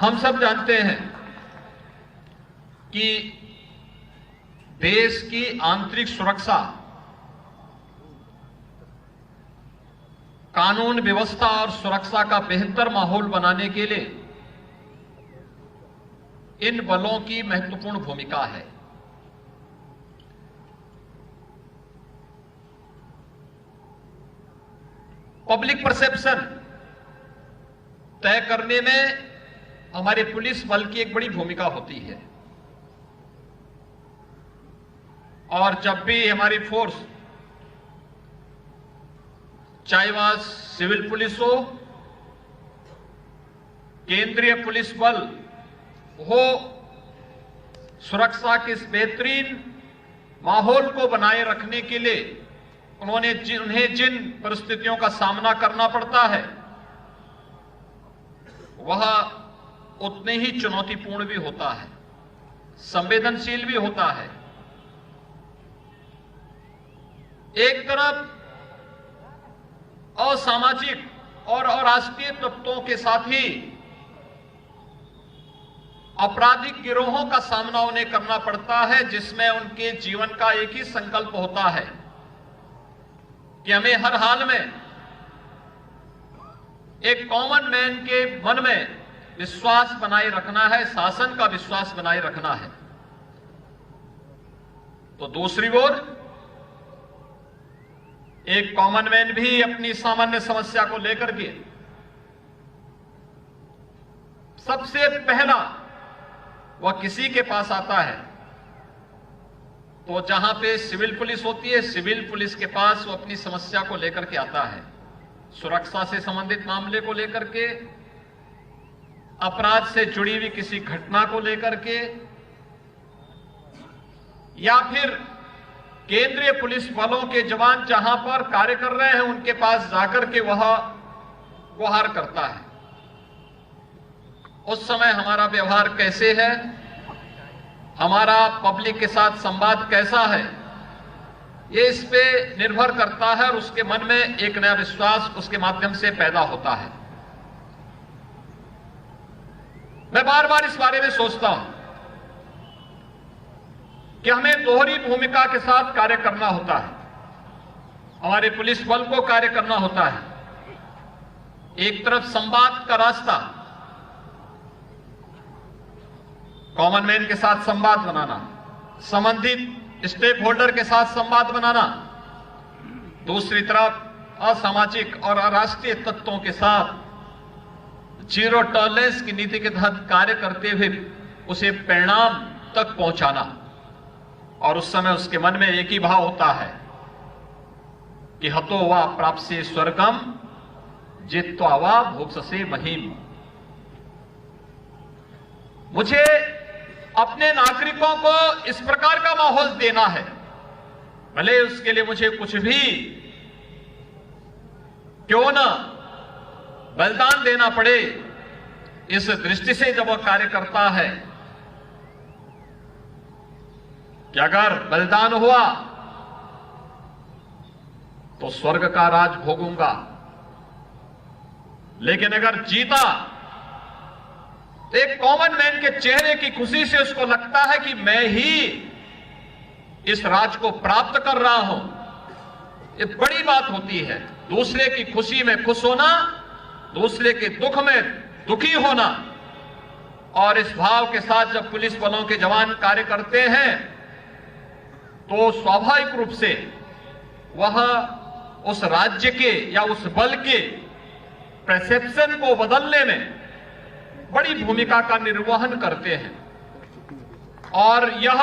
हम सब जानते हैं कि देश की आंतरिक सुरक्षा, कानून व्यवस्था और सुरक्षा का बेहतर माहौल बनाने के लिए इन बलों की महत्वपूर्ण भूमिका है। पब्लिक परसेप्शन तय करने में हमारे पुलिस बल की एक बड़ी भूमिका होती है और जब भी हमारी फोर्स, चाहे वह सिविल पुलिस हो, केंद्रीय पुलिस बल हो, सुरक्षा के इस बेहतरीन माहौल को बनाए रखने के लिए उन्हें जिन परिस्थितियों का सामना करना पड़ता है वह उतने ही चुनौतीपूर्ण भी होता है, संवेदनशील भी होता है। एक तरफ असामाजिक और अराष्ट्रीय तत्वों के साथ ही आपराधिक गिरोहों का सामना उन्हें करना पड़ता है, जिसमें उनके जीवन का एक ही संकल्प होता है कि हमें हर हाल में एक कॉमन मैन के मन में विश्वास बनाए रखना है, शासन का विश्वास बनाए रखना है। तो दूसरी ओर एक कॉमन मैन भी अपनी सामान्य समस्या को लेकर के सबसे पहला वह किसी के पास आता है, तो जहां पे सिविल पुलिस होती है, सिविल पुलिस के पास वो अपनी समस्या को लेकर के आता है, सुरक्षा से संबंधित मामले को लेकर के, अपराध से जुड़ी हुई किसी घटना को लेकर के, या फिर केंद्रीय पुलिस बलों के जवान जहां पर कार्य कर रहे हैं उनके पास जाकर के वह गुहार करता है। उस समय हमारा व्यवहार कैसे है, हमारा पब्लिक के साथ संवाद कैसा है, ये इस पे निर्भर करता है और उसके मन में एक नया विश्वास उसके माध्यम से पैदा होता है। मैं बार बार इस बारे में सोचता हूं कि हमें दोहरी भूमिका के साथ कार्य करना होता है। हमारे पुलिस बल को कार्य करना होता है। एक तरफ संवाद का रास्ता, कॉमन मैन के साथ संवाद बनाना, संबंधित स्टेक होल्डर के साथ संवाद बनाना, दूसरी तरफ असामाजिक और अराष्ट्रीय तत्वों के साथ जीरो टॉलरेंस की नीति के तहत कार्य करते हुए उसे परिणाम तक पहुंचाना। और उस समय उसके मन में एक ही भाव होता है कि हतो वा प्राप्से स्वर्गम जित्वा वा भोक्ष्यसे महीम। मुझे अपने नागरिकों को इस प्रकार का माहौल देना है, भले उसके लिए मुझे कुछ भी क्यों ना बलिदान देना पड़े। इस दृष्टि से जब वह कार्य करता है कि अगर बलिदान हुआ तो स्वर्ग का राज भोगूंगा, लेकिन अगर जीता तो एक कॉमन मैन के चेहरे की खुशी से उसको लगता है कि मैं ही इस राज को प्राप्त कर रहा हूं। ये बड़ी बात होती है, दूसरे की खुशी में खुश होना, दूसरे के दुख में दुखी होना। और इस भाव के साथ जब पुलिस बलों के जवान कार्य करते हैं तो स्वाभाविक रूप से वह उस राज्य के या उस बल के परसेप्शन को बदलने में बड़ी भूमिका का निर्वहन करते हैं। और यह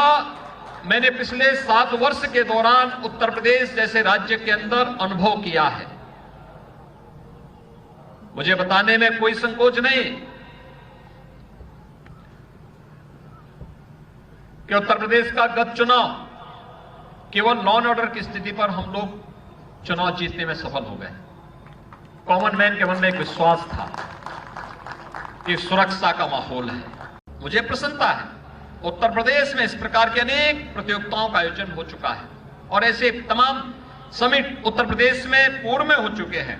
मैंने पिछले 7 वर्ष के दौरान उत्तर प्रदेश जैसे राज्य के अंदर अनुभव किया है। मुझे बताने में कोई संकोच नहीं कि उत्तर प्रदेश का गत चुनाव केवल लॉ एंड ऑर्डर की स्थिति पर हम लोग चुनाव जीतने में सफल हो गए। कॉमन मैन के मन में एक विश्वास था कि सुरक्षा का माहौल है। मुझे प्रसन्नता है, उत्तर प्रदेश में इस प्रकार की अनेक प्रतियोगिताओं का आयोजन हो चुका है और ऐसे तमाम समिट उत्तर प्रदेश में पूर्व में हो चुके हैं।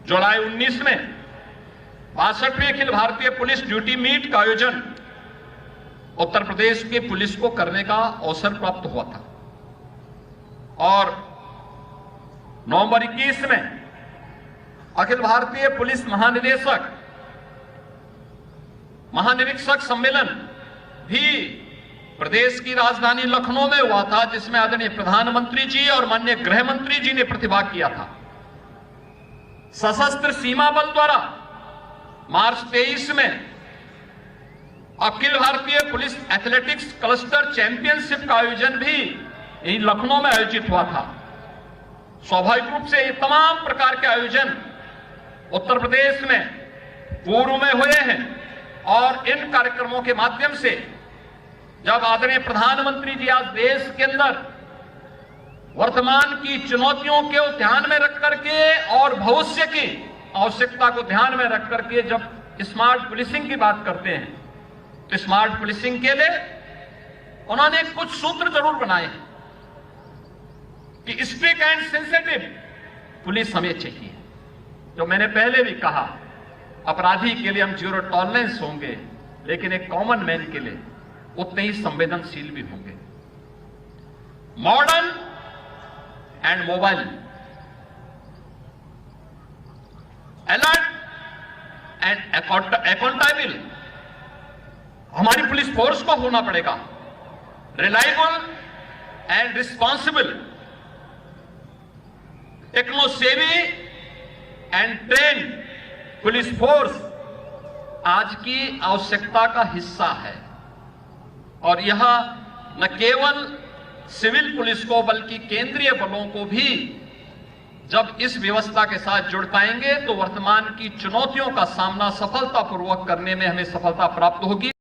जुलाई 19 में 62वें Akhil Bharatiya police duty meet का आयोजन उत्तर प्रदेश के पुलिस को करने का अवसर प्राप्त हुआ था और नवंबर 21 में अखिल भारतीय पुलिस महानिरीक्षक सम्मेलन भी प्रदेश की राजधानी लखनऊ में हुआ था, जिसमें आदरणीय प्रधानमंत्री जी और माननीय गृह मंत्री जी ने प्रतिभाग किया था। सशस्त्र सीमा बल द्वारा मार्च 23 में Akhil Bharatiya police athletics cluster championship का आयोजन भी यही लखनऊ में आयोजित हुआ था। स्वाभाविक रूप से ये तमाम प्रकार के आयोजन उत्तर प्रदेश में पूर्व में हुए हैं और इन कार्यक्रमों के माध्यम से जब आदरणीय प्रधानमंत्री जी आज देश के अंदर वर्तमान की चुनौतियों को ध्यान में रख करके और भविष्य की आवश्यकता को ध्यान में रख करके जब स्मार्ट पुलिसिंग की बात करते हैं तो स्मार्ट पुलिसिंग के लिए उन्होंने कुछ सूत्र जरूर बनाए हैं कि स्ट्रिक्ट एंड सेंसिटिव पुलिस हमें चाहिए। जो मैंने पहले भी कहा, अपराधी के लिए हम जीरो टॉलरेंस होंगे, लेकिन एक कॉमन मैन के लिए उतने ही संवेदनशील भी होंगे। Modern and mobile, alert and accountable हमारी पुलिस फोर्स को होना पड़ेगा। रिलायबल एंड रिस्पॉन्सिबल, टेक्नो सेवी एंड ट्रेन पुलिस फोर्स आज की आवश्यकता का हिस्सा है और यह न केवल सिविल पुलिस को बल्कि केंद्रीय बलों को भी जब इस व्यवस्था के साथ जुड़ पाएंगे तो वर्तमान की चुनौतियों का सामना सफलतापूर्वक करने में हमें सफलता प्राप्त होगी।